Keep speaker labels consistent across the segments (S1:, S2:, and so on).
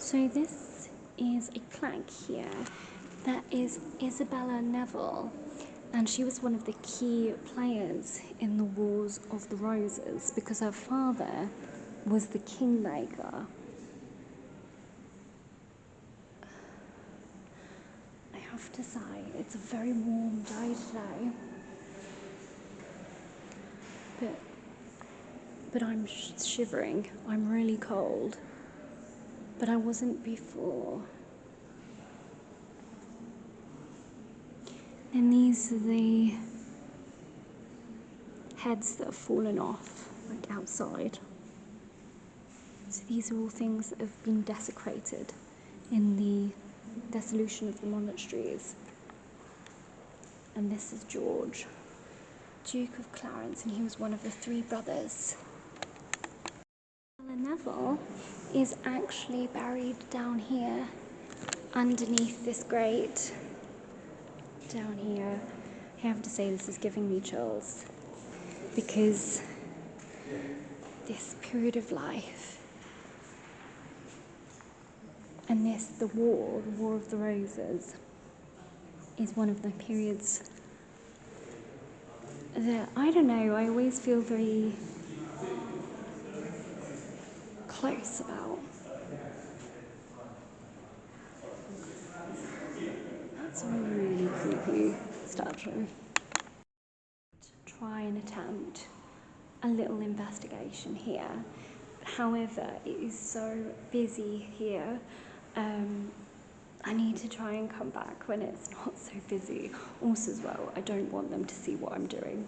S1: So this is a plaque here that is Isabella Neville, and she was one of the key players in the Wars of the Roses because her father was the kingmaker. I have to say, it's a very warm day today, but I'm shivering. I'm really cold, but I wasn't before. And these are the heads that have fallen off, like outside. So these are all things that have been desecrated in the dissolution of the monasteries. And this is George, Duke of Clarence, and he was one of the three brothers. Neville is actually buried down here, underneath this grate. Down here, I have to say this is giving me chills, because this period of life, and the War of the Roses, is one of the periods that, I don't know, I always feel very close about. That's a really creepy statue. Try and attempt a little investigation here. However, it is so busy here. I need to try and come back when it's not so busy. Also as well, I don't want them to see what I'm doing.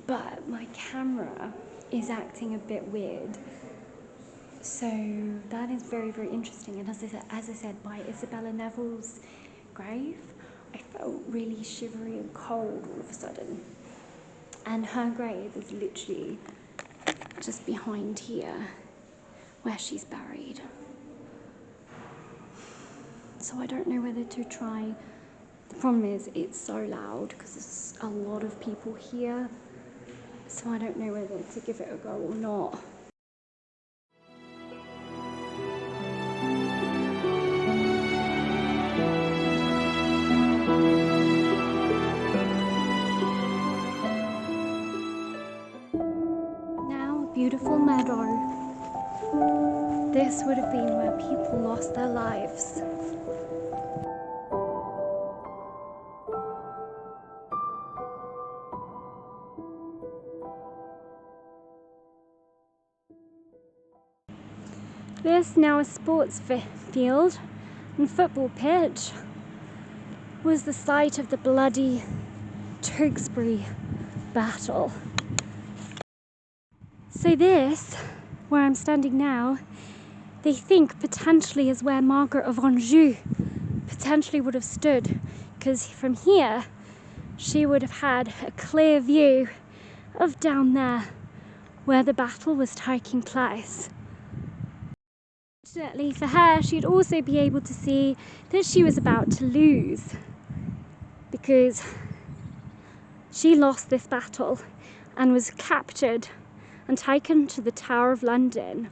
S1: But my camera is acting a bit weird. So that is very, very interesting. And as I said, by Isabella Neville's grave, I felt really shivery and cold all of a sudden. And her grave is literally just behind here, where she's buried. So I don't know whether to try. The problem is it's so loud because there's a lot of people here. So I don't know whether to give it a go or not. Now, a beautiful meadow. This would have been where people lost their lives. This, now a sports field and football pitch, was the site of the bloody Tewksbury battle. So this, where I'm standing now, they think potentially is where Margaret of Anjou potentially would have stood, because from here she would have had a clear view of down there where the battle was taking place. Fortunately for her, she'd also be able to see that she was about to lose, because she lost this battle and was captured and taken to the Tower of London.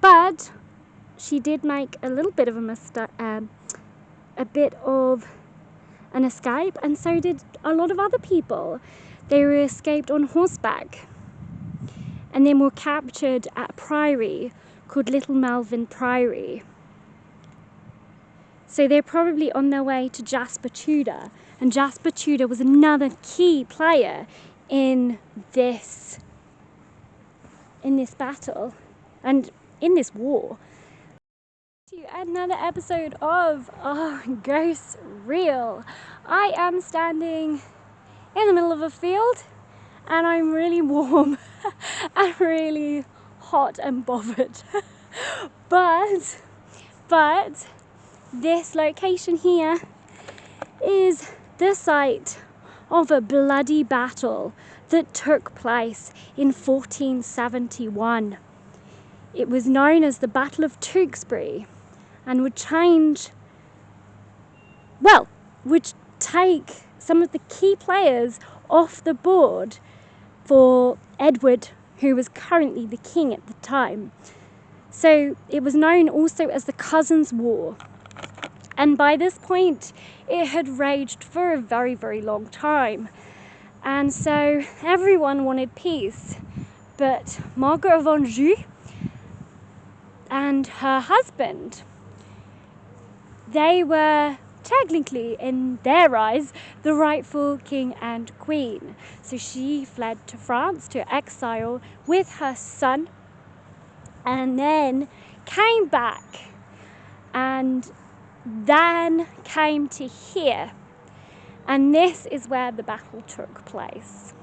S1: But she did make a little bit of a bit of an escape, and so did a lot of other people. They were escaped on horseback and then were captured at a priory called Little Melvin Priory. So they're probably on their way to Jasper Tudor, and Jasper Tudor was another key player in this battle and in this war. To another episode of Ghosts Real. I am standing in the middle of a field and I'm really warm and really hot and bothered. but this location here is the site of a bloody battle that took place in 1471. It was known as the Battle of Tewksbury, and would take some of the key players off the board for Edward, who was currently the king at the time. So it was known also as the Cousins' War. And by this point, it had raged for a very, very long time. And so everyone wanted peace. But Margaret of Anjou and her husband, they were technically, in their eyes, the rightful king and queen. So she fled to France to exile with her son, and then came back, and then came to here. And this is where the battle took place.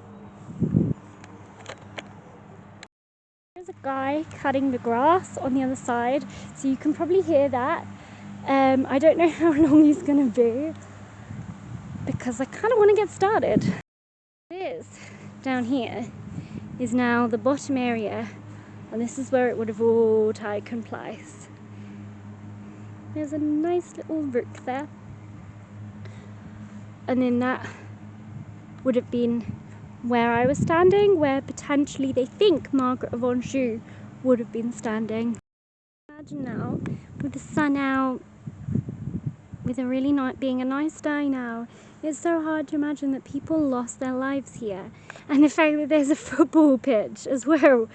S1: There's a guy cutting the grass on the other side, so you can probably hear that. I don't know how long he's going to be, because I kind of want to get started. This down here is now the bottom area, and this is where it would have all taken place. There's a nice little brook there, and then that would have been where I was standing, where potentially they think Margaret of Anjou would have been standing. Imagine now, with the sun out, with a really being a nice day now, it's so hard to imagine that people lost their lives here. And the fact that there's a football pitch as well.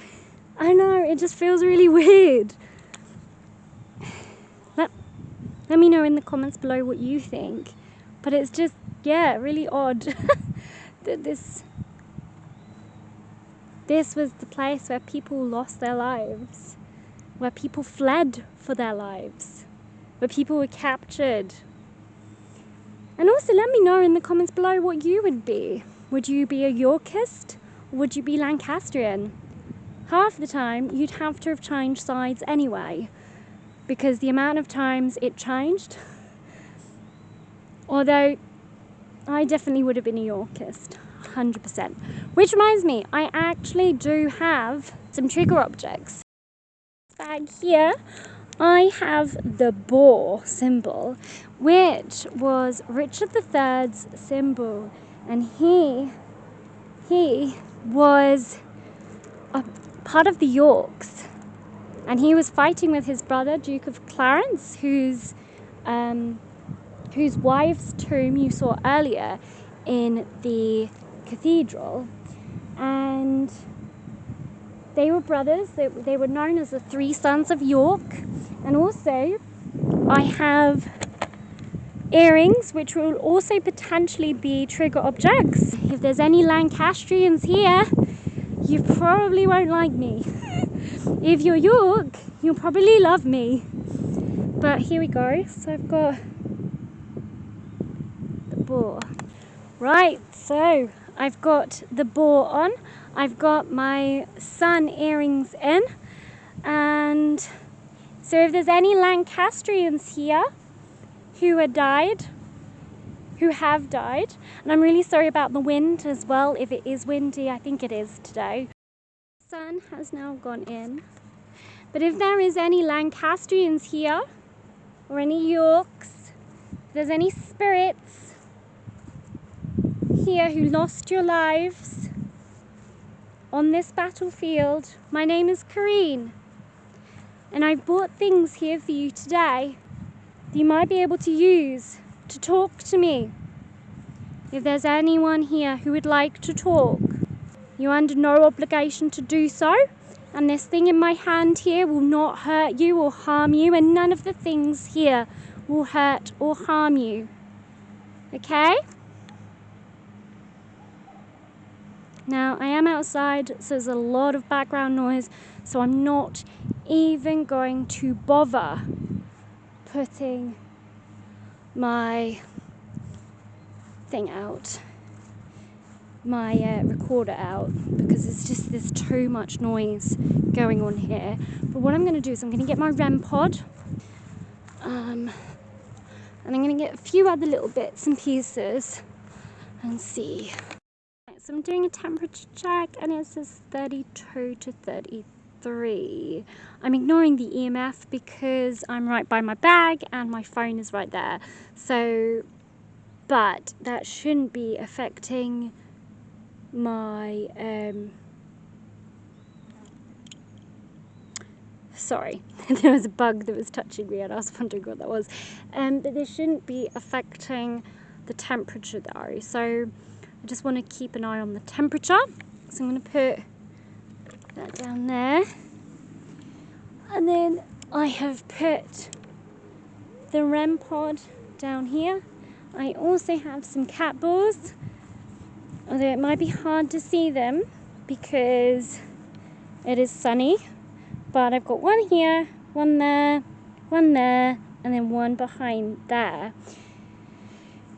S1: I know, it just feels really weird. Let me know in the comments below what you think. But it's just, yeah, really odd that this was the place where people lost their lives, where people fled for their lives, where people were captured. And also let me know in the comments below what you would be. Would you be a Yorkist, or would you be Lancastrian? Half the time you'd have to have changed sides anyway, because the amount of times it changed. Although I definitely would have been a Yorkist, 100%. Which reminds me, I actually do have some trigger objects. This bag here, I have the boar symbol, which was Richard III's symbol, and he was a part of the Yorks, and he was fighting with his brother, Duke of Clarence, whose wife's tomb you saw earlier in the cathedral, and they were brothers. They were known as the Three Sons of York. And also I have earrings, which will also potentially be trigger objects. If there's any Lancastrians here, you probably won't like me. If you're York, you'll probably love me. But here we go. So I've got the boar. Right, so I've got the boar on. I've got my sun earrings in. And so if there's any Lancastrians here who have died, and I'm really sorry about the wind as well, if it is windy, I think it is today. The sun has now gone in. But if there is any Lancastrians here, or any Yorks, if there's any spirits here who lost your lives on this battlefield, my name is Karine. And I've brought things here for you today that you might be able to use to talk to me. If there's anyone here who would like to talk, you're under no obligation to do so. And this thing in my hand here will not hurt you or harm you, and none of the things here will hurt or harm you. Okay? Now, I am outside, so there's a lot of background noise, so I'm not even going to bother putting my thing out, my recorder out, because there's too much noise going on here. But what I'm going to do is I'm going to get my REM pod, and I'm going to get a few other little bits and pieces and see. So I'm doing a temperature check, and it says 32 to 33. I'm ignoring the EMF because I'm right by my bag and my phone is right there. So, but that shouldn't be affecting my Sorry, there was a bug that was touching me and I was wondering what that was. But this shouldn't be affecting the temperature though. So I just want to keep an eye on the temperature. So I'm going to put that down there. And then I have put the REM pod down here. I also have some cat balls, although it might be hard to see them because it is sunny. But I've got one here, one there, and then one behind there.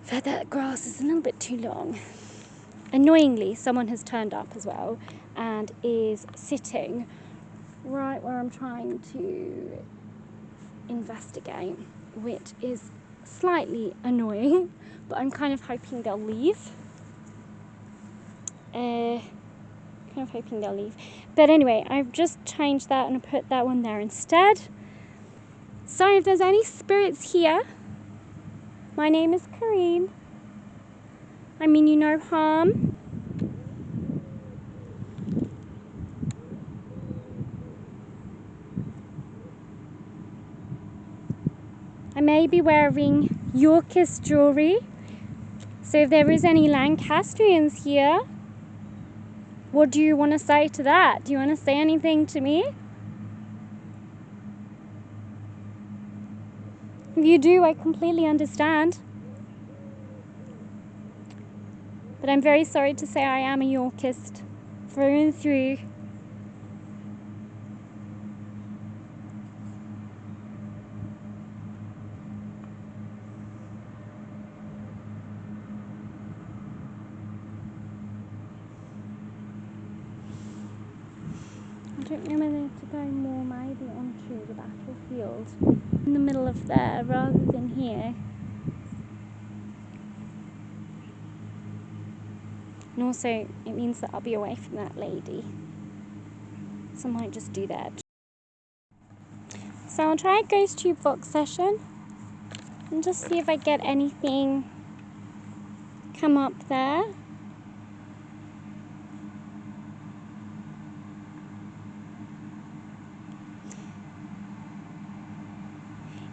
S1: But that grass is a little bit too long. Annoyingly, someone has turned up as well and is sitting right where I'm trying to investigate, which is slightly annoying, but I'm kind of hoping they'll leave. But anyway, I've just changed that and I put that one there instead. So if there's any spirits here, my name is Kareen. I mean you no harm. I may be wearing Yorkist jewellery, so if there is any Lancastrians here, what do you want to say to that? Do you want to say anything to me? If you do, I completely understand. But I'm very sorry to say I am a Yorkist through and through. I don't know whether to go more maybe onto the battlefield in the middle of there rather than here. And also it means that I'll be away from that lady, so I might just do that. So I'll try a ghost tube box session and just see if I get anything come up there.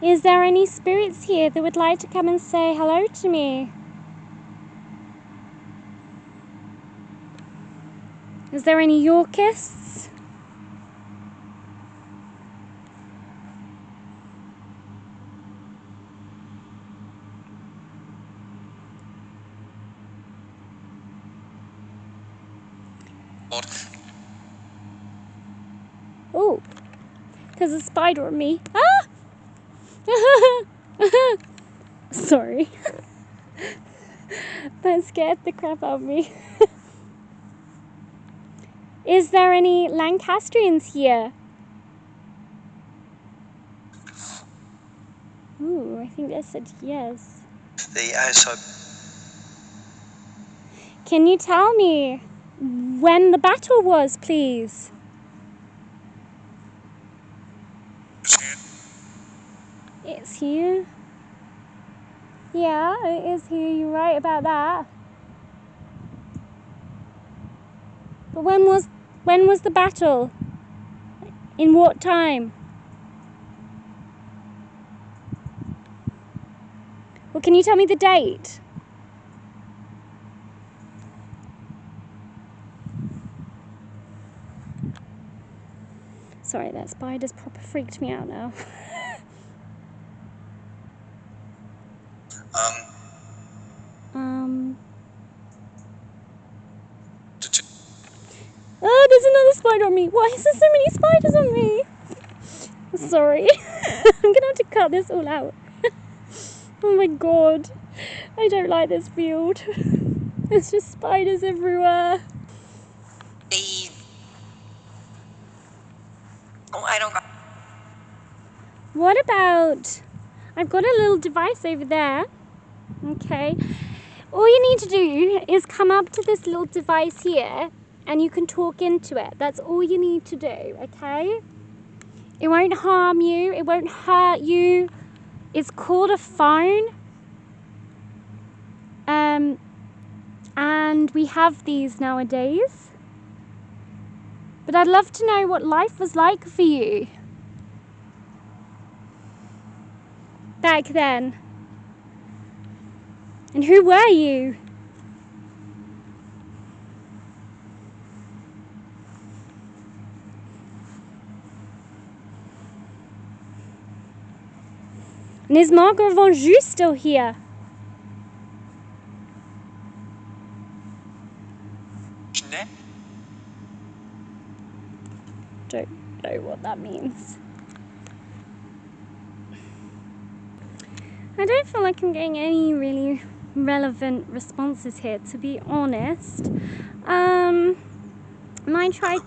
S1: Is there any spirits here that would like to come and say hello to me? Is there any Yorkists?
S2: What?
S1: Oh, there's a spider on me. Ah! Sorry. That scared the crap out of me. Is there any Lancastrians here? Ooh, I think they said yes.
S2: The outside.
S1: Can you tell me when the battle was, please? It's here. Yeah, it is here. You're right about that. But when was the battle? In what time? Well, can you tell me the date? Sorry, that spider's proper freaked me out now. Oh, there's another spider on me. Why is there so many spiders on me? Sorry. I'm gonna have to cut this all out. Oh my god. I don't like this field. There's just spiders everywhere.
S2: Oh, I don't.
S1: What about... I've got a little device over there. Okay. All you need to do is come up to this little device here and you can talk into it. That's all you need to do, okay? It won't harm you. It won't hurt you. It's called a phone. And we have these nowadays. But I'd love to know what life was like for you. back then? And who were you? And is Margaret of Anjou still here? Don't know what that means. I don't feel like I'm getting any really relevant responses here, to be honest. I might try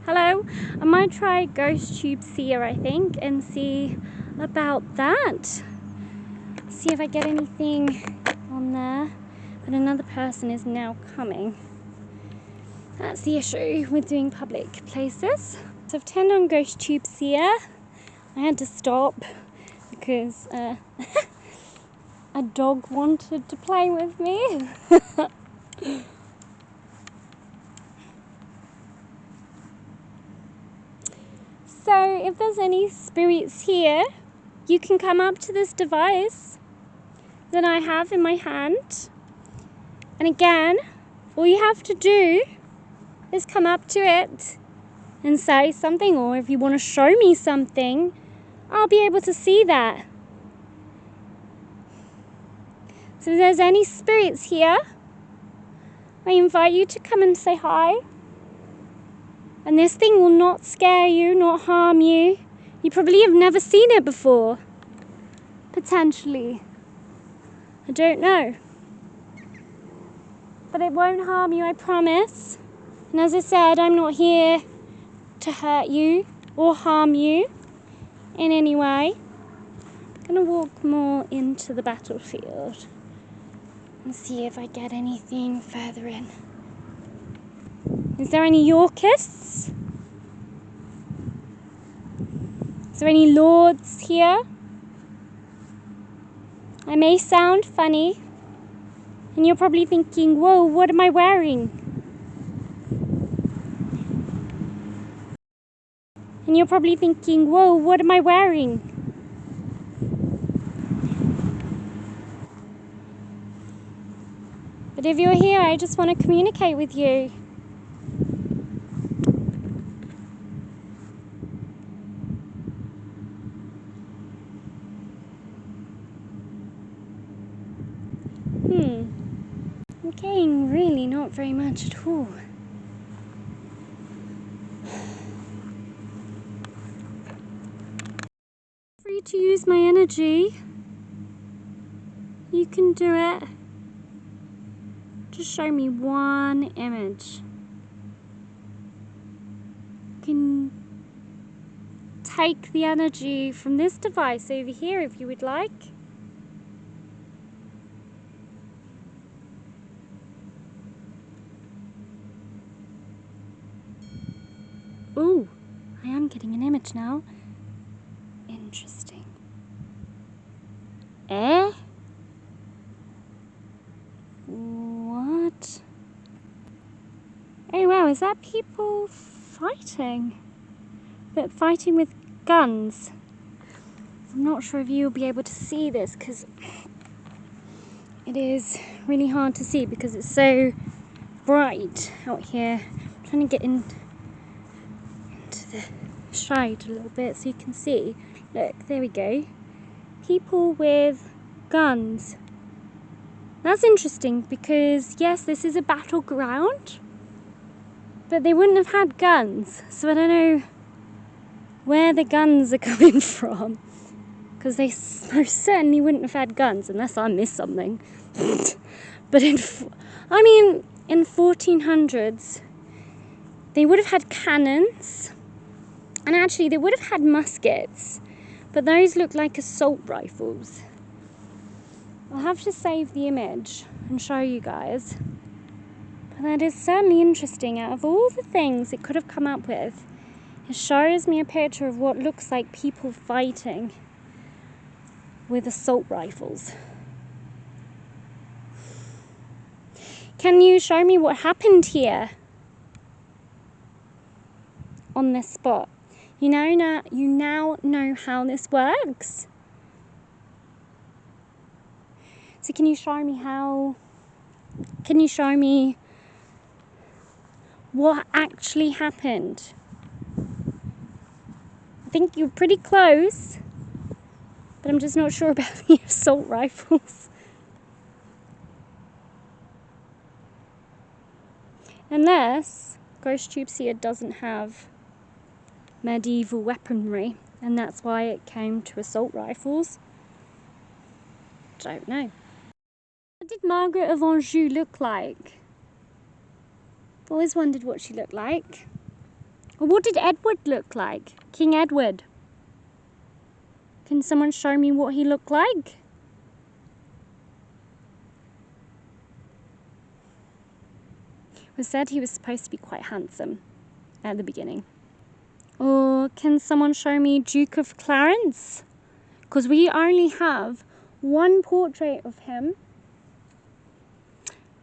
S1: GhostTube I think, and see about that. See if I get anything on there. But another person is now coming. That's the issue with doing public places. So I've turned on GhostTube. I had to stop because a dog wanted to play with me. So if there's any spirits here, you can come up to this device that I have in my hand. And again, all you have to do is come up to it and say something, or if you want to show me something, I'll be able to see that. So if there's any spirits here, I invite you to come and say hi. And this thing will not scare you, not harm you. You probably have never seen it before. Potentially. I don't know. But it won't harm you, I promise. And as I said, I'm not here to hurt you or harm you in any way. I'm going to walk more into the battlefield and see if I get anything further in. Is there any Yorkists? Is there any lords here? I may sound funny, and you're probably thinking, whoa, what am I wearing? And you're probably thinking, whoa, what am I wearing? But if you're here, I just want to communicate with you. I'm getting really not very much at all. Free to use my energy. You can do it. Just show me one image. You can take the energy from this device over here if you would like. Ooh, I am getting an image now. Interesting. Eh? What? Oh wow, is that people fighting? But fighting with guns. I'm not sure if you'll be able to see this because it is really hard to see because it's so bright out here. I'm trying to get into the shade a little bit so you can see. Look, there we go. People with guns. That's interesting because yes, this is a battleground, but they wouldn't have had guns, so I don't know where the guns are coming from, because they most certainly wouldn't have had guns unless I missed something. But in 1400s they would have had cannons, and actually they would have had muskets, but those look like assault rifles. I'll have to save the image and show you guys. But that is certainly interesting. Out of all the things it could have come up with, it shows me a picture of what looks like people fighting with assault rifles. Can you show me what happened here on this spot? You now know how this works. So can you show me can you show me what actually happened? I think you're pretty close, but I'm just not sure about the assault rifles. Unless Ghost Tubes here doesn't have medieval weaponry, and that's why it came to assault rifles. Don't know. What did Margaret of Anjou look like? I've always wondered what she looked like. Or what did Edward look like? King Edward. Can someone show me what he looked like? It was said he was supposed to be quite handsome at the beginning. Or can someone show me Duke of Clarence? Because we only have one portrait of him.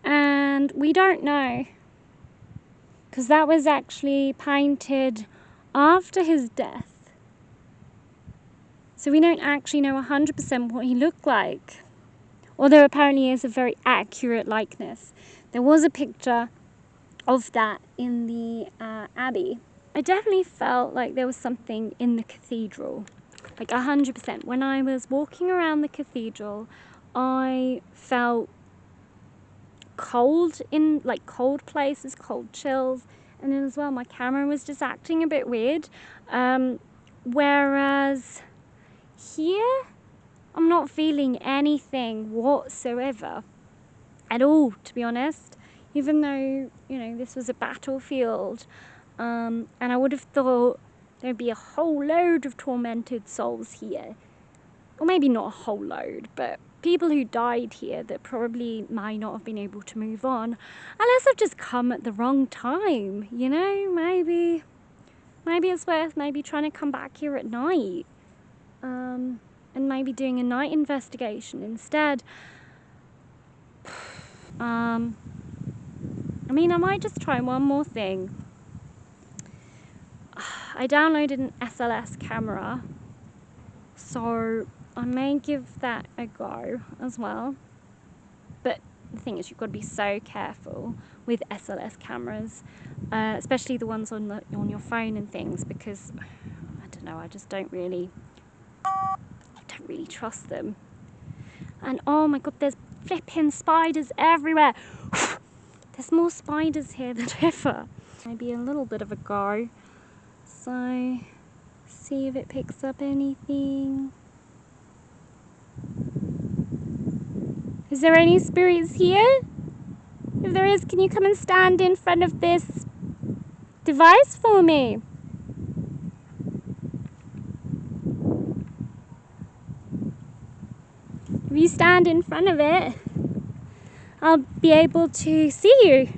S1: And we don't know. Because that was actually painted after his death. So we don't actually know 100% what he looked like. Although apparently is a very accurate likeness. There was a picture of that in the Abbey. I definitely felt like there was something in the cathedral. Like 100%. When I was walking around the cathedral, I felt cold in like cold places, cold chills. And then as well, my camera was just acting a bit weird. Whereas here, I'm not feeling anything whatsoever at all, to be honest. Even though, you know, this was a battlefield, and I would have thought there'd be a whole load of tormented souls here. Or maybe not a whole load, but people who died here that probably might not have been able to move on. Unless I've just come at the wrong time, you know? Maybe it's worth maybe trying to come back here at night. And maybe doing a night investigation instead. I mean, I might just try one more thing. I downloaded an SLS camera, so I may give that a go as well. But the thing is, you've got to be so careful with SLS cameras, especially the ones on your phone and things, because I don't know, I just don't really trust them. And oh my god, there's flipping spiders everywhere. There's more spiders here than ever. Maybe a little bit of a go. So, see if it picks up anything. Is there any spirits here? If there is, can you come and stand in front of this device for me? If you stand in front of it, I'll be able to see you.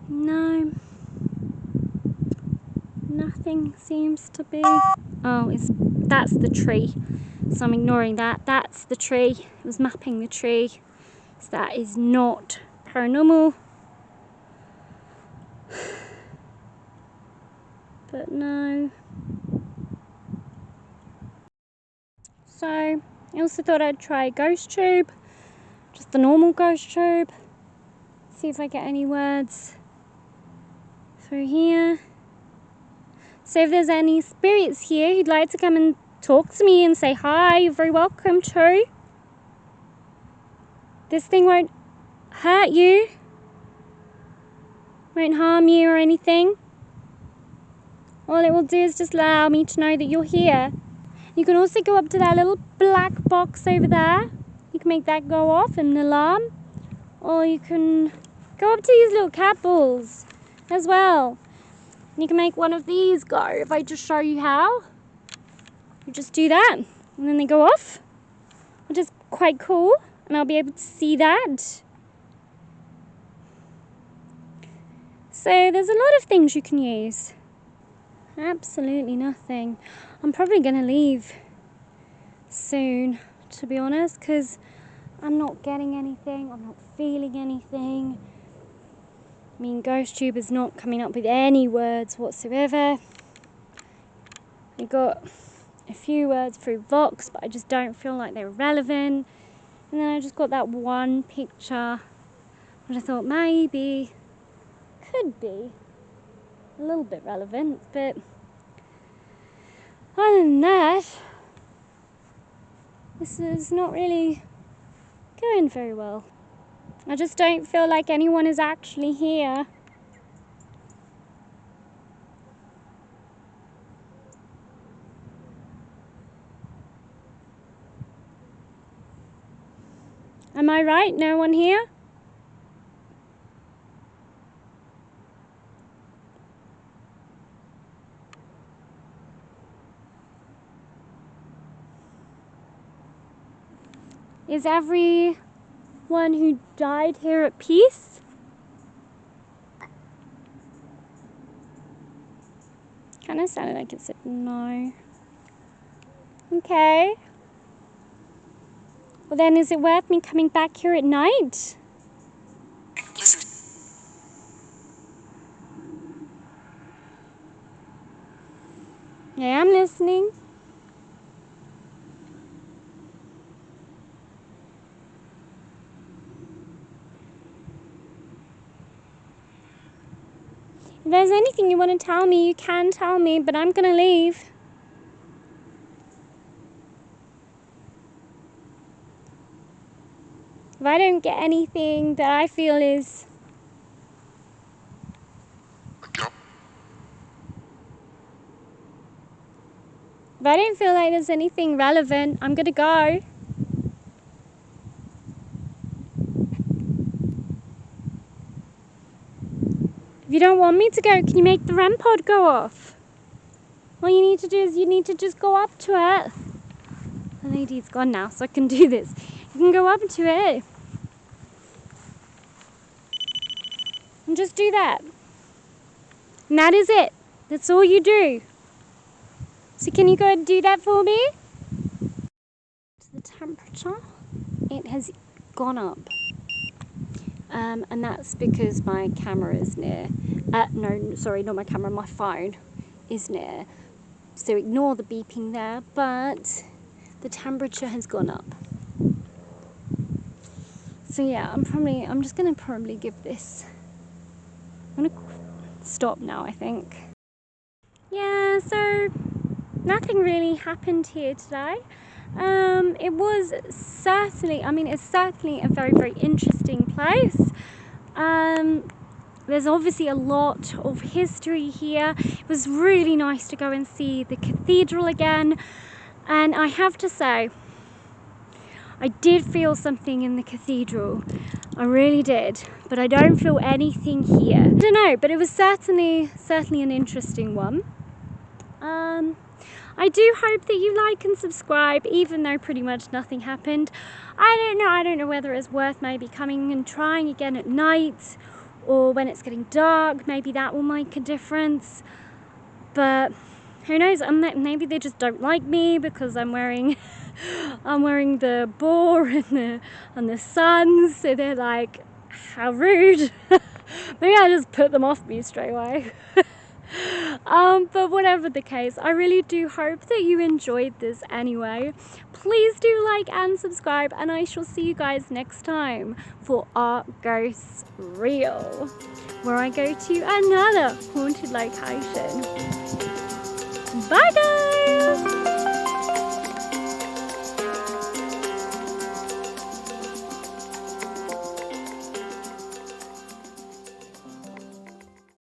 S1: No. Nothing seems to be. Oh, that's the tree. So I'm ignoring that. That's the tree. It was mapping the tree. So that is not paranormal. But no. So I also thought I'd try Ghost Tube. Just the normal Ghost Tube. See if I get any words through here. So if there's any spirits here who'd like to come and talk to me and say hi, you're very welcome to. This thing won't hurt you. Won't harm you or anything. All it will do is just allow me to know that you're here. You can also go up to that little black box over there. You can make that go off, an alarm. Or you can go up to these little cat balls as well. And you can make one of these go. If I just show you how, you just do that. And then they go off, which is quite cool. And I'll be able to see that. So there's a lot of things you can use. Absolutely nothing. I'm probably going to leave soon, to be honest, because I'm not getting anything. I'm not feeling anything. I mean, GhostTube is not coming up with any words whatsoever. I got a few words through Vox, but I just don't feel like they're relevant. And then I just got that one picture, which I thought maybe could be a little bit relevant, but other than that, this is not really going very well. I just don't feel like anyone is actually here. Am I right? No one here? Is everyone who died here at peace? Kind of sounded like it said no. Okay. Well then, is it worth me coming back here at night?
S2: Listen.
S1: Yeah, I'm listening. If there's anything you want to tell me, you can tell me, but I'm gonna leave. If I don't get anything that I feel is... If I don't feel like there's anything relevant, I'm gonna go. If you don't want me to go, can you make the REM pod go off? All you need to do is you need to just go up to it. The lady's gone now, so I can do this. You can go up to it. And just do that. And that is it. That's all you do. So can you go and do that for me? The temperature, it has gone up. And that's because my camera is near. No, sorry, not my camera, my phone is near. So ignore the beeping there, but the temperature has gone up. So yeah, I'm just gonna probably give this, I'm gonna stop now, I think. Yeah, so nothing really happened here today. It was certainly, it's certainly a very, very interesting place. There's obviously a lot of history here. It was really nice to go and see the cathedral again. And I have to say, I did feel something in the cathedral. I really did. But I don't feel anything here. I don't know, but it was certainly an interesting one. I do hope that you like and subscribe, even though pretty much nothing happened. I don't know whether it's worth maybe coming and trying again at night, or when it's getting dark, maybe that will make a difference. But who knows, maybe they just don't like me because I'm wearing the boar and the sun, so they're like, how rude. Maybe I just put them off me straight away. But whatever the case, I really do hope that you enjoyed this anyway. Please do like and subscribe, and I shall see you guys next time for Are Ghosts Real, where I go to another haunted location. Bye guys!